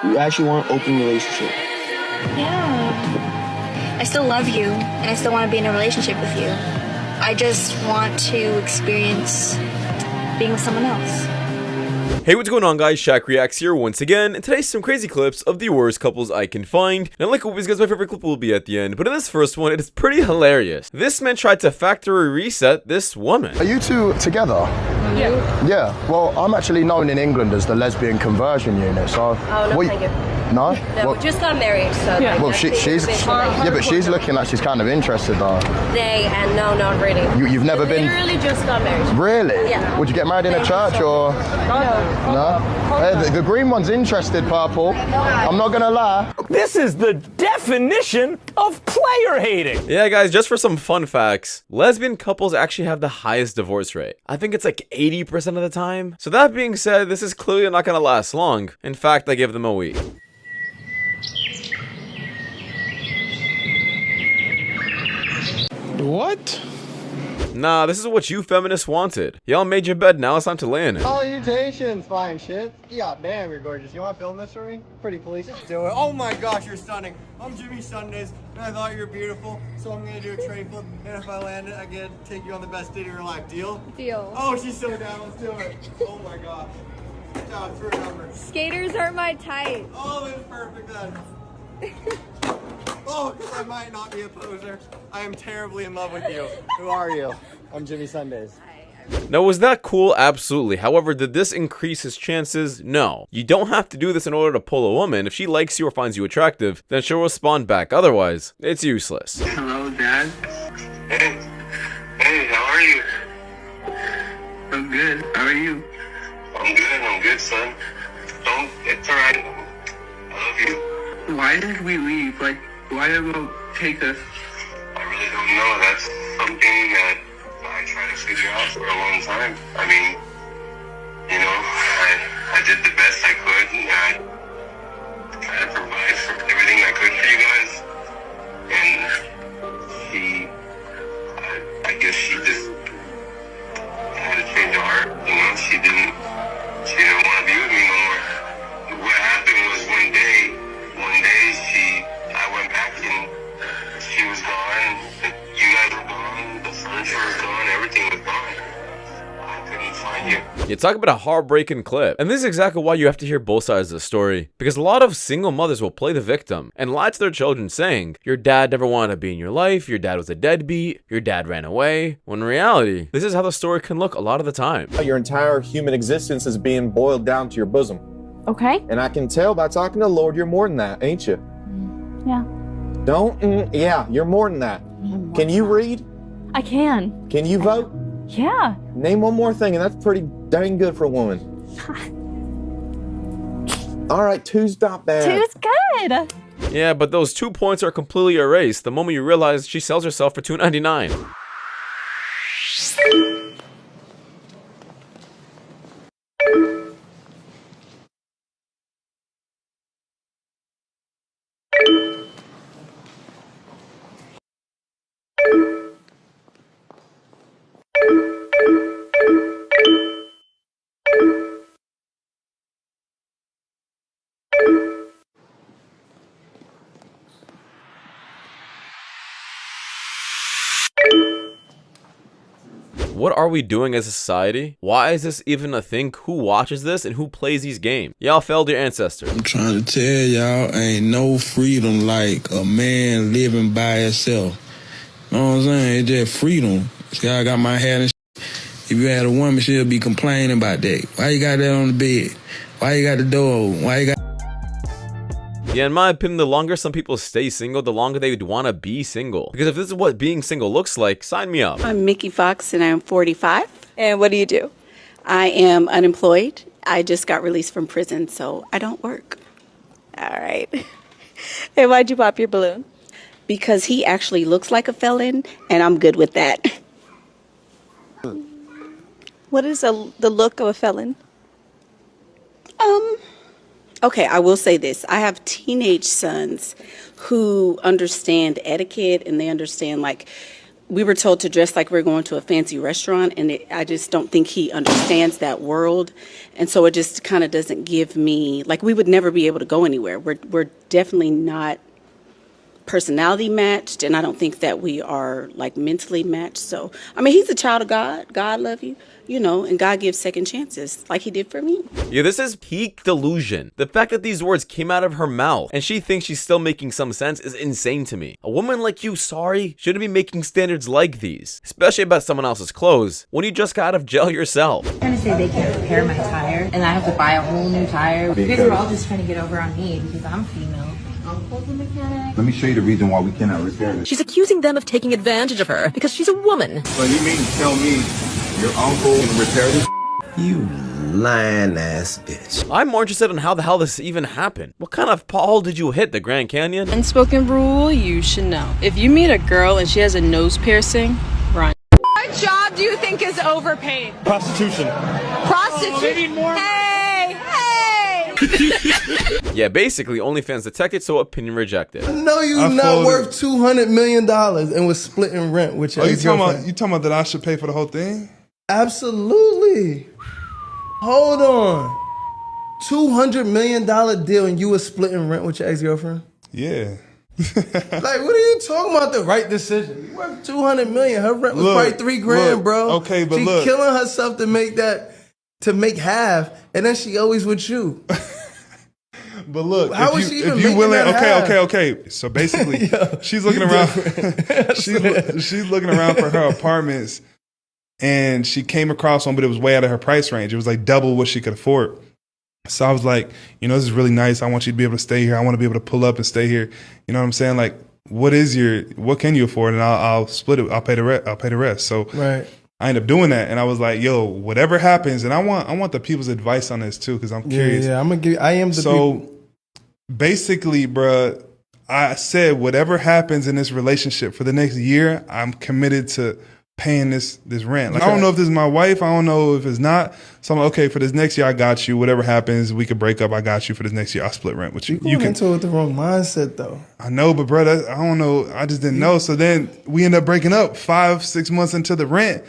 You actually want an open relationship. Yeah. I still love you, and I still want to be in a relationship with you. I just want to experience being with someone else. Hey, what's going on, guys? Shak-Reacts here once again, and today's some crazy clips of the worst couples I can find. And like always, guys, my favorite clip will be at the end, but in this first one, it is pretty hilarious. This man tried to factory reset this woman. Are you two together? Yeah. Yeah. Well, I'm actually known in England as the lesbian conversion unit, so... Oh, no, thank you. No? No, well, we just got married, so... Yeah. Well, she's... Yeah, but she's looking like she's kind of interested, though. And no, not really. You've never been... Literally just got married. Really? Yeah. Would you get married in a church, or...? No? Hey, the green one's interested, Purple. I'm not gonna lie. This is the definition of player hating. Yeah, guys, just for some fun facts, lesbian couples actually have the highest divorce rate. I think it's like 80% of the time. So that being said, this is clearly not gonna last long. In fact, I give them a week. What? Nah, this is what you feminists wanted. Y'all made your bed, now it's time to lay in it. Salutations, fine shit. Yeah, damn, you're gorgeous. You want to film this for me? Pretty please. Let's do it. Oh my gosh, you're stunning. I'm Jimmy Sundays, and I thought you were beautiful, so I'm gonna do a tray flip, and if I land it, I get to take you on the best date of your life. Deal? Deal. Oh, she's so down. Let's do it. Oh my gosh. Ciao, through number. Skaters are my type. Oh, that's perfect then. Oh, because I might not be a poser. I am terribly in love with you. Who are you? I'm Jimmy Sundays. Now, was that cool? Absolutely. However, did this increase his chances? No. You don't have to do this in order to pull a woman. If she likes you or finds you attractive, then she'll respond back. Otherwise, it's useless. Hello, Dad. Hey. Hey, how are you? I'm good. How are you? I'm good, son. It's alright. I love you. Why did we leave? Like, why did we take us? I really don't know. That's something that I try to figure out for a long time. I mean, you know, I did the best I could. I tried to provide for everything I could for you guys. And I guess she just had a change of heart. You know, she didn't want to be with me no more. What happened was one day I went back and she was gone. You guys were gone. The furniture was gone. Everything was gone. I couldn't find you. You talk about a heartbreaking clip. And this is exactly why you have to hear both sides of the story. Because a lot of single mothers will play the victim and lie to their children saying, your dad never wanted to be in your life, your dad was a deadbeat, your dad ran away. When in reality, this is how the story can look a lot of the time. Your entire human existence is being boiled down to your bosom. Okay. And I can tell by talking to the Lord, you're more than that, ain't you? Yeah. Yeah, you're more than that. Can you read? I can. Can you vote? Yeah. Name one more thing, and that's pretty dang good for a woman. All right, two's not bad. Two's good. Yeah, but those 2 points are completely erased the moment you realize she sells herself for $2.99. What are we doing as a society? Why is this even a thing? Who watches this and who plays these games? Y'all failed your ancestors. I'm trying to tell y'all, ain't no freedom like a man living by himself. You know what I'm saying? It's just freedom. See how I got my hat and shit? If you had a woman, she'll be complaining about that. Why you got that on the bed? Why you got the door open? Why you got... Yeah, in my opinion, the longer some people stay single, the longer they would want to be single. Because if this is what being single looks like, sign me up. I'm Mickey Fox and I'm 45. And what do you do? I am unemployed. I just got released from prison, so I don't work. All right. And why'd you pop your balloon? Because he actually looks like a felon, and I'm good with that. What is the look of a felon? Okay, I will say this. I have teenage sons who understand etiquette and they understand, like, we were told to dress like we're going to a fancy restaurant, and I just don't think he understands that world. And so it just kind of doesn't give me, like, we would never be able to go anywhere. We're definitely not personality matched, and I don't think that we are like mentally matched. So, I mean, he's a child of God. God love you, you know, and God gives second chances like he did for me. Yeah, this is peak delusion. The fact that these words came out of her mouth and she thinks she's still making some sense is insane to me. A woman like you, sorry, shouldn't be making standards like these, especially about someone else's clothes when you just got out of jail yourself. Trying to say they can't repair my tire and I have to buy a whole new tire. You guys are all just trying to get over on me because I'm female. Uncle's a mechanic. Let me show you the reason why we cannot repair this. She's accusing them of taking advantage of her because she's a woman. So you mean to tell me your uncle can repair this? You lying ass bitch. I'm more interested in how the hell this even happened. What kind of pothole did you hit, the Grand Canyon? Unspoken rule, you should know. If you meet a girl and she has a nose piercing, run. What job do you think is overpaid? Prostitution. Prostitution? Hey! Yeah, basically, OnlyFans detected, so opinion rejected. No, you're not worth $200 million and was splitting rent with your ex-girlfriend. You talking about that I should pay for the whole thing? Absolutely. Hold on. $200 million deal and you was splitting rent with your ex-girlfriend? Yeah. Like, what are you talking about? The right decision. You worth $200 million. Her rent was probably $3,000, bro. Okay, but she killing herself to make half, and then she always with you. But look, how is she even if you willing? that Okay. So basically, she's looking around. she's looking around for her apartments, and she came across one, but it was way out of her price range. It was like double what she could afford. So I was like, you know, this is really nice. I want you to be able to stay here. I want to be able to pull up and stay here. You know what I'm saying? Like, what can you afford? And I'll split it. I'll pay the rest. So right. I ended up doing that, and I was like, "Yo, whatever happens," and I want the people's advice on this too, because I'm curious. Yeah, I am the people. Basically, bruh, I said whatever happens in this relationship for the next year, I'm committed to paying this rent. Like, I don't know if this is my wife. I don't know if it's not. So I'm like, okay, for this next year, I got you. Whatever happens, we could break up. I got you for this next year. I'll split rent with you. You into it with the wrong mindset, though. I know, but brother, I don't know. I just didn't know. So then we end up breaking up 5-6 months into the rent.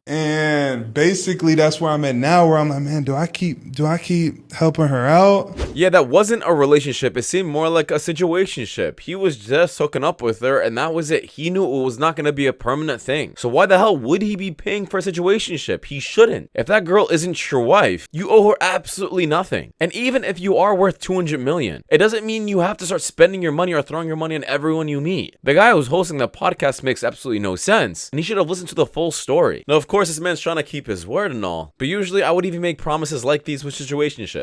And basically that's where I'm at now, where I'm like, man, do I keep helping her out? Yeah, that wasn't a relationship. It seemed more like a situationship. He was just hooking up with her, and that was it. He knew it was not going to be a permanent thing. So why the hell would he be paying for a situationship? He shouldn't. If that girl isn't your wife, you owe her absolutely nothing. And even if you are worth $200 million, it doesn't mean you have to start spending your money or throwing your money on everyone you meet. The guy who's hosting the podcast makes absolutely no sense, and he should have listened to the full story. Now, of course, this man's trying to keep his word and all, but usually I would even make promises like these with situationship.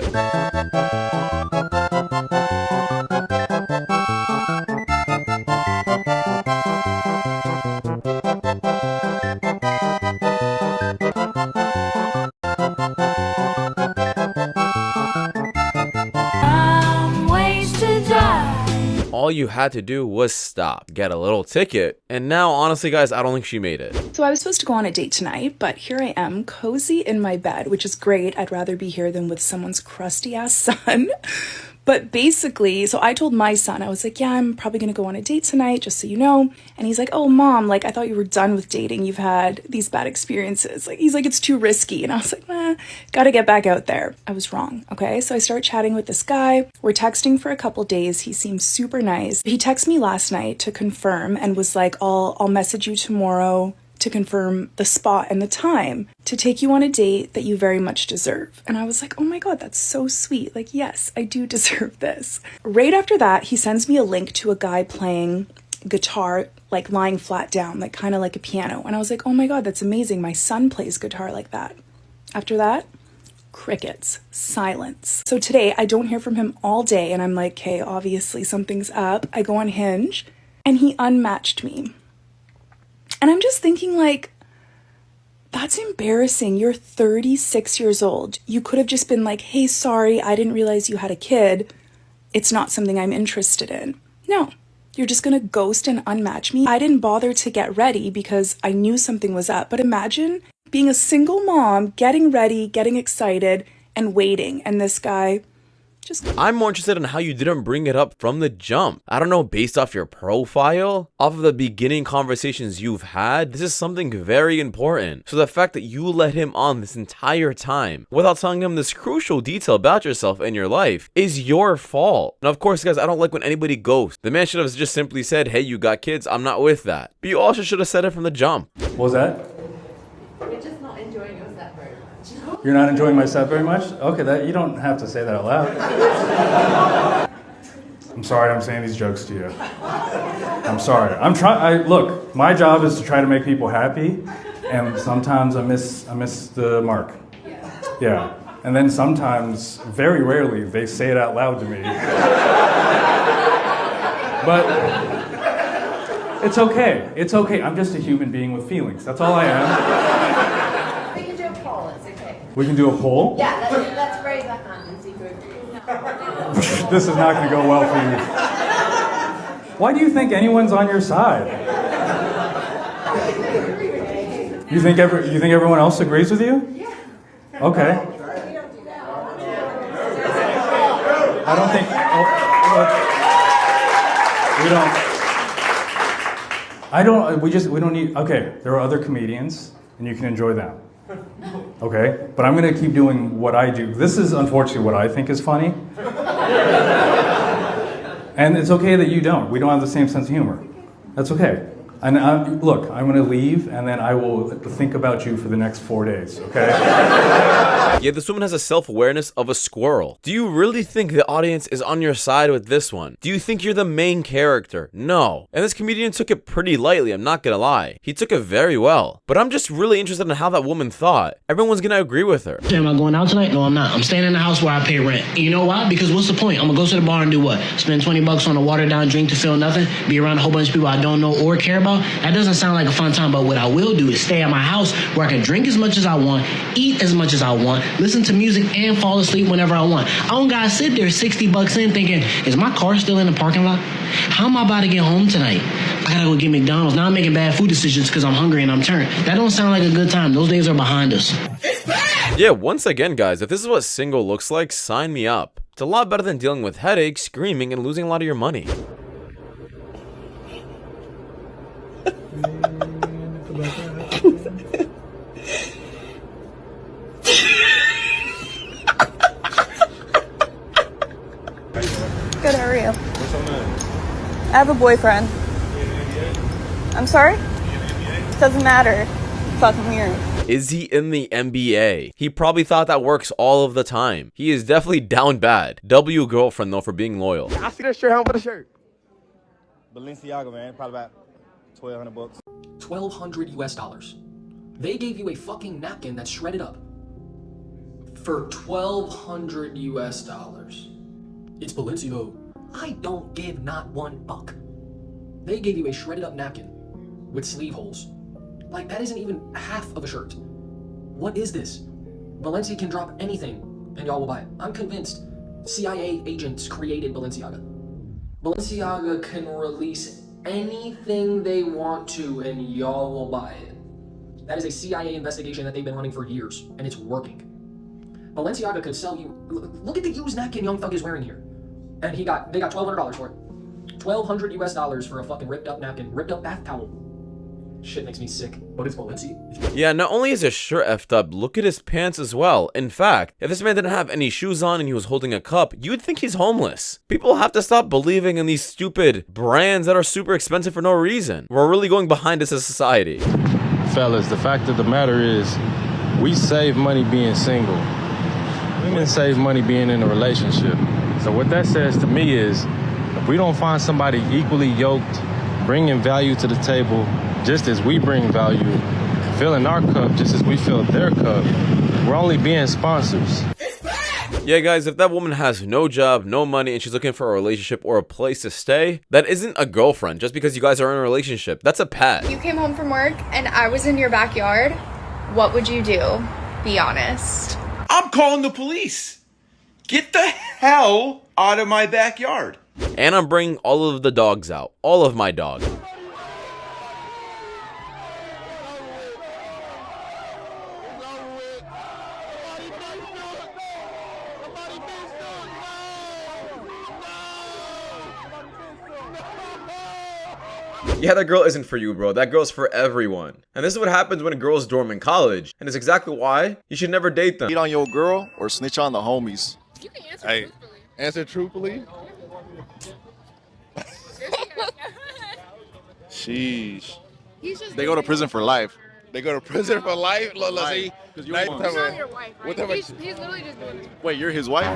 All you had to do was stop, get a little ticket, and now, honestly, guys, I don't think she made it. So I was supposed to go on a date tonight, but here I am, cozy in my bed, which is great. I'd rather be here than with someone's crusty-ass son. But basically, so I told my son, I was like, yeah, I'm probably going to go on a date tonight, just so you know. And he's like, oh, Mom, like, I thought you were done with dating. You've had these bad experiences. Like, he's like, it's too risky. And I was like, gotta get back out there. I was wrong, okay? So I start chatting with this guy. We're texting for a couple days. He seems super nice. He texted me last night to confirm and was like, I'll message you tomorrow to confirm the spot and the time to take you on a date that you very much deserve. And I was like, oh my God, that's so sweet. Like, yes, I do deserve this. Right after that, he sends me a link to a guy playing guitar, like lying flat down, like kind of like a piano. And I was like, oh my God, that's amazing. My son plays guitar like that. After that, crickets, silence. So today I don't hear from him all day and I'm like, okay, obviously something's up. I go on Hinge and he unmatched me. And I'm just thinking, like, that's embarrassing. You're 36 years old. You could have just been like, hey, sorry, I didn't realize you had a kid. It's not something I'm interested in. No, you're just going to ghost and unmatch me. I didn't bother to get ready because I knew something was up. But imagine being a single mom, getting ready, getting excited, and waiting. And this guy I'm more interested in how you didn't bring it up from the jump. I don't know, based off your profile, off of the beginning conversations you've had, this is something very important. So the fact that you let him on this entire time without telling him this crucial detail about yourself and your life is your fault. Now, of course, guys, I don't like when anybody ghosts. The man should have just simply said, hey, you got kids, I'm not with that. But you also should have said it from the jump. What was that? We're just not enjoying your set very much. You're not enjoying my set very much? Okay, you don't have to say that out loud. I'm sorry I'm saying these jokes to you. I'm sorry. Look, my job is to try to make people happy, and sometimes I miss the mark. Yeah. And then sometimes, very rarely, they say it out loud to me. But it's okay. It's okay. I'm just a human being with feelings. That's all I am. We can do a poll. It's okay. We can do a poll? Yeah, let's raise a hand and see who agrees. This is not going to go well for you. Why do you think anyone's on your side? You think everyone else agrees with you? Yeah. Okay. I don't think. We don't need. Okay, there are other comedians, and you can enjoy them. Okay, but I'm gonna keep doing what I do. This is unfortunately what I think is funny, and it's okay that you don't. We don't have the same sense of humor. That's okay. And look, I'm gonna leave, and then I will think about you for the next 4 days. Okay. Yeah, this woman has a self-awareness of a squirrel. Do you really think the audience is on your side with this one? Do you think you're the main character? No. And this comedian took it pretty lightly, I'm not gonna lie. He took it very well. But I'm just really interested in how that woman thought. Everyone's gonna agree with her. Am I going out tonight? No, I'm not. I'm staying in the house where I pay rent. And you know why? Because what's the point? I'm gonna go to the bar and do what? Spend $20 on a watered down drink to feel nothing? Be around a whole bunch of people I don't know or care about? That doesn't sound like a fun time, but what I will do is stay at my house where I can drink as much as I want, eat as much as I want, listen to music and fall asleep whenever I want. I don't gotta sit there $60 in thinking, is my car still in the parking lot? How am I about to get home tonight? I gotta go get McDonald's. Now I'm making bad food decisions because I'm hungry and I'm turned. That don't sound like a good time. Those days are behind us. Yeah, once again, guys, if this is what single looks like, sign me up. It's a lot better than dealing with headaches, screaming, and losing a lot of your money. Good, how are you? What's your name? I have a boyfriend. I'm sorry? Doesn't matter. Fucking weird. Is he in the NBA? He probably thought that works all of the time. He is definitely down bad. W girlfriend though for being loyal. I see that shirt. How much for the shirt? Balenciaga, man. Probably about $1,200. $1,200 US. They gave you a fucking napkin that's shredded up for $1,200 US. It's Balenciaga. I don't give not $1. They gave you a shredded up napkin with sleeve holes. Like, that isn't even half of a shirt. What is this? Balenciaga can drop anything and y'all will buy it. I'm convinced CIA agents created Balenciaga. Balenciaga can release anything they want to and y'all will buy it. That is a CIA investigation that they've been running for years, and it's working. Balenciaga could sell you. Look at the used napkin Young Thug is wearing here, and they got $1,200 for it. $1,200 US for a fucking ripped up napkin, ripped up bath towel. Shit makes me sick, but it's Balenciaga. Yeah, not only is his shirt effed up, look at his pants as well. In fact, if this man didn't have any shoes on and he was holding a cup, you'd think he's homeless. People have to stop believing in these stupid brands that are super expensive for no reason. We're really going behind this as a society. Fellas, the fact of the matter is, we save money being single. Women save money being in a relationship. So what that says to me is, if we don't find somebody equally yoked, bringing value to the table, just as we bring value, filling our cup just as we fill their cup, we're only being sponsors. Yeah, guys, if that woman has no job, no money, and she's looking for a relationship or a place to stay, that isn't a girlfriend just because you guys are in a relationship. That's a pet. You came home from work and I was in your backyard. What would you do? Be honest. I'm calling the police. Get the hell out of my backyard. And I'm bringing all of the dogs out. All of my dogs. Yeah, that girl isn't for you, bro. That girl's for everyone. And this is what happens when girls dorm in college. And it's exactly why you should never date them. Cheat on your girl or snitch on the homies? You can answer truthfully. Answer truthfully? Sheesh. They go to prison for life. They go to prison for life? Let's see. He's not your wife, right? He's literally just doing it. Wait, you're his wife?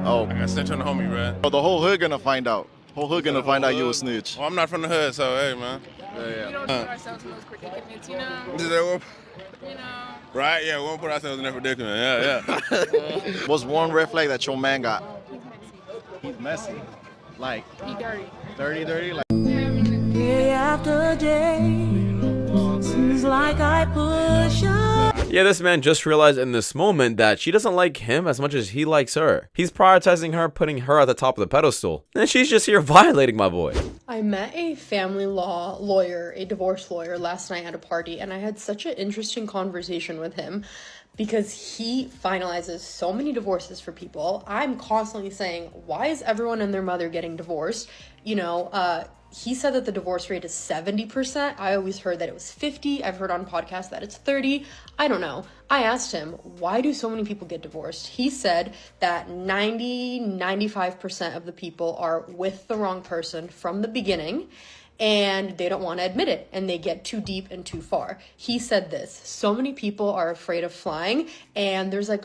Oh. I got snitch on the homie, bro. Oh, the whole hood gonna find out. Whole hood gonna find out you a snitch. Well, I'm not from the hood, so hey, man. Yeah. We don't put ourselves in those predicaments, you know? You know. Right, yeah, we won't put ourselves in that predicament. Yeah. What's one red flag that your man got? He's messy. Like, He dirty. dirty? Like, Day after day, seems like I push up. Yeah, this man just realized in this moment that she doesn't like him as much as he likes her. He's prioritizing her, putting her at the top of the pedestal. And she's just here violating my boy. I met a family law lawyer, a divorce lawyer, last night at a party, and I had such an interesting conversation with him because he finalizes so many divorces for people. I'm constantly saying, why is everyone and their mother getting divorced? You know, he said that the divorce rate is 70%. I always heard that it was 50. I've heard on podcasts that it's 30. I don't know. I asked him, why do so many people get divorced? He said that 95% of the people are with the wrong person from the beginning, and they don't want to admit it, and they get too deep and too far. He said this, so many people are afraid of flying, and there's like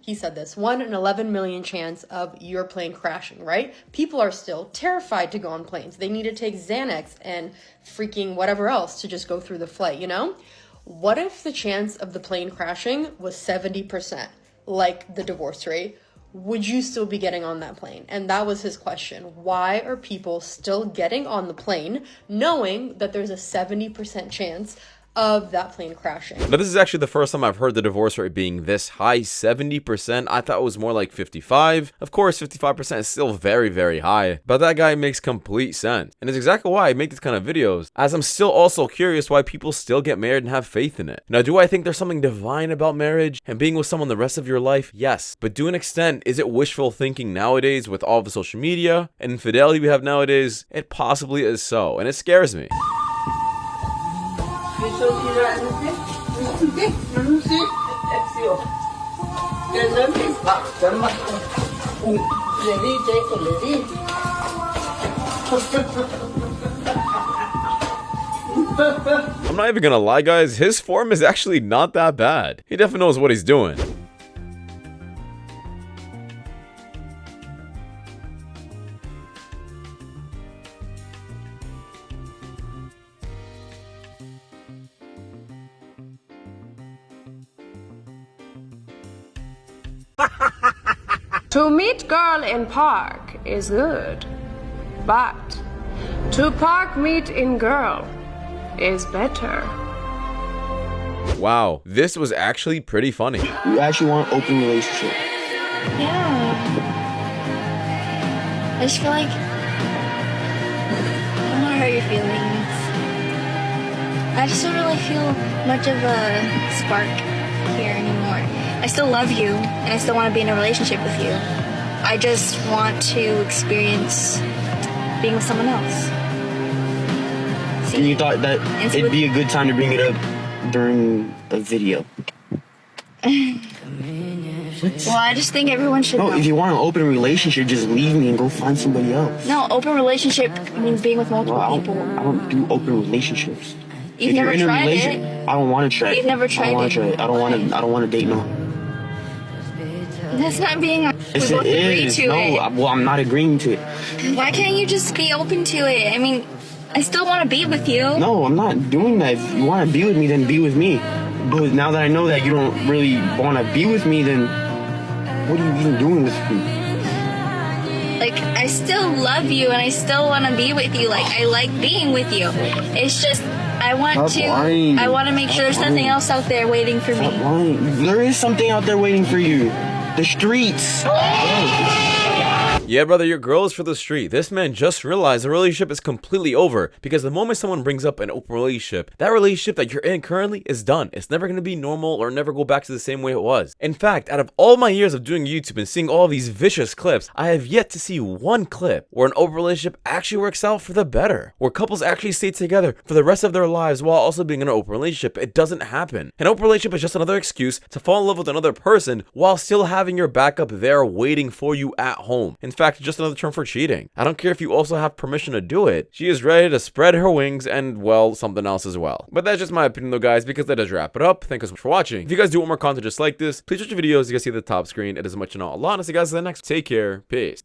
he said this, 1 in 11 million chance of your plane crashing, right? People are still terrified to go on planes. They need to take Xanax and freaking whatever else to just go through the flight, you know? What if the chance of the plane crashing was 70%, like the divorce rate? Would you still be getting on that plane? And that was his question. Why are people still getting on the plane knowing that there's a 70% chance of that plane crashing? Now, this is actually the first time I've heard the divorce rate being this high, 70%. I thought it was more like 55. Of course, 55% is still very, very high, but that guy makes complete sense. And it's exactly why I make these kind of videos, as I'm still also curious why people still get married and have faith in it. Now, do I think there's something divine about marriage and being with someone the rest of your life? Yes. But to an extent, is it wishful thinking nowadays with all the social media and infidelity we have nowadays? It possibly is so, and it scares me. I'm not even gonna lie, guys, his form is actually not that bad. He definitely knows what he's doing. To meet girl in park is good, but to park meet in girl is better. Wow, this was actually pretty funny. You actually want an open relationship? Yeah. I just feel like I don't want to hurt your feelings. I just don't really feel much of a spark here anymore. I still love you, and I still want to be in a relationship with you. I just want to experience being with someone else. See? And you thought that it'd be a good time to bring it up during a video? Well, I just think everyone should know. If you want an open relationship, just leave me and go find somebody else. No, open relationship means being with multiple people. I don't do open relationships. You've never tried it. I don't want to try it. You've never tried it. I don't want to date no. That's not being. Yes, we both agree to it. Well, I'm not agreeing to it. Why can't you just be open to it? I mean, I still want to be with you. No, I'm not doing that. If you want to be with me, then be with me. But now that I know that you don't really want to be with me, then what are you even doing with me? Like, I still love you and I still want to be with you. Like, I like being with you. It's just, I want to make sure there's nothing else out there waiting for me. There is something out there waiting for you. The streets. Yeah, brother, your girl is for the street. This man just realized the relationship is completely over because the moment someone brings up an open relationship, that relationship that you're in currently is done. It's never going to be normal or never go back to the same way it was. In fact, out of all my years of doing YouTube and seeing all these vicious clips, I have yet to see one clip where an open relationship actually works out for the better, where couples actually stay together for the rest of their lives while also being in an open relationship. It doesn't happen. An open relationship is just another excuse to fall in love with another person while still having your backup there waiting for you at home. In fact, just another term for cheating. I don't care if you also have permission to do it. She is ready to spread her wings and, well, something else as well. But that's just my opinion though, guys, because that does wrap it up. Thank you so much for watching. If you guys do want more content just like this, please watch your videos. You guys see the top screen. It is much to know. A lot. And I'll see you guys in the next. Take care. Peace.